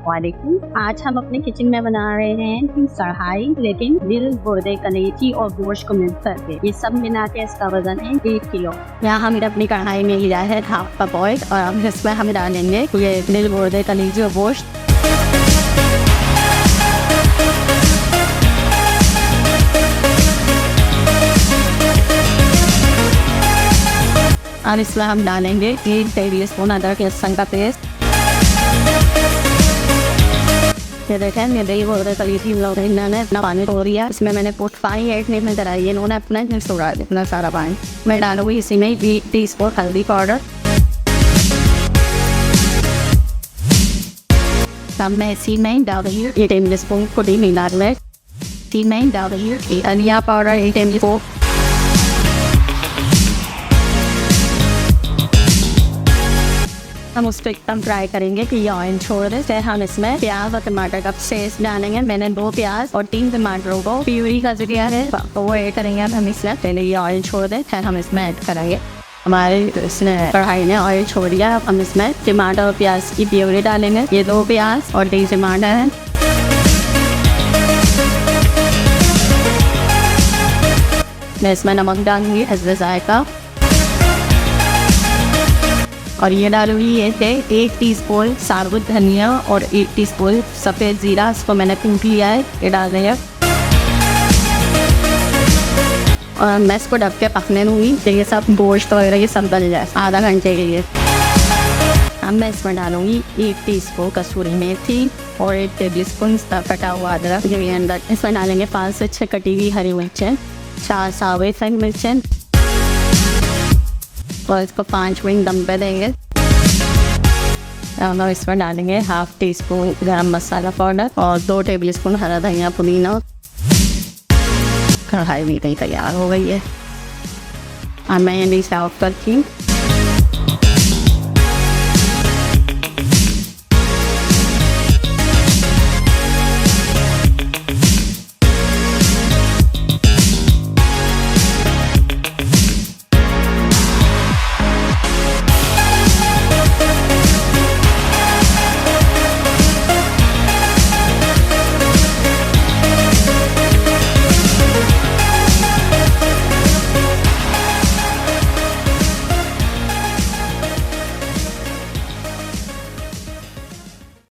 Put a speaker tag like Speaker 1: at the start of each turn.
Speaker 1: वालेकुम। आज हम अपने किचन में बना रहे हैं कढ़ाई, लेकिन दिल, गुर्दे, कलेजी और गोश्त को मिक्स करके। ये सब मिला के इसका वजन है 1 किलो। यहाँ हमने अपनी कढ़ाई में लिया है हाफ कप ऑयल और अब इसमें हम डालेंगे ये दिल, गुर्दे, कलेजी और गोश्त। और इसमें हम डालेंगे 1 टेबल स्पून अदरक लहसुन का पेस्ट। ये देखें, ये दही गुर्दे कलेजी इन्होंने अपना पानी छोड़ दिया। इसमें मैंने 5 मिनट कराई है, इन्होंने अपना छोड़ा इतना सारा पानी। मैं डालूंगी इसी में 1 टीस्पून हल्दी पाउडर। अब मैं इसी में डाल रही हूँ 1 टेबल स्पून पुदीना मिला में। इसी में डाल रही हूँ धनिया पाउडर 1 टेबल स्पून। हम उसको एकदम फ्राई करेंगे कि ये ऑयल छोड़ दे। फिर हम इसमें प्याज और टमाटर का पेस्ट डालेंगे। मैंने 2 प्याज और 3 टमाटरों को प्यूरी का जो किया है वो ऐड करेंगे। अब हम इसमें पहले ये ऑयल छोड़ दे, फिर हम इसमें ऐड करेंगे। हमारे इसने कढ़ाई ने ऑयल छोड़ दिया। अब हम इसमें टमाटर और प्याज की प्यूरी डालेंगे। ये 2 प्याज और 3 टमाटर हैं। मैं इसमें नमक डालूंगी हस्ब जायका और ये डालूंगी ये थे 1 टीस्पून साबुत धनिया और 1 टीस्पून सफ़ेद ज़ीरा। इसको मैंने कूट लिया है, ये डाल देंगे और मैं इसको ढक के पकने दूँगी। ये सब गोश्त वगैरह ये सब गल जाए आधा घंटे के लिए। अब मैं इसमें डालूँगी 1 टीस्पून कसूरी मेथी और 1 टेबल स्पून कटा हुआ अदरक। जो ये अंदर इसमें डालेंगे 5 से 6 कटी हुई हरी मिर्चें, 4 साबुत मिर्चें और इसको 5 मिनट दम पे देंगे। और इसमें डालेंगे 1/2 टीस्पून गरम मसाला पाउडर और 2 टेबल स्पून हरा धनिया पुदीना। कढ़ाई भी तैयार हो गई है। अब मैं ये सर्व करती हूँ।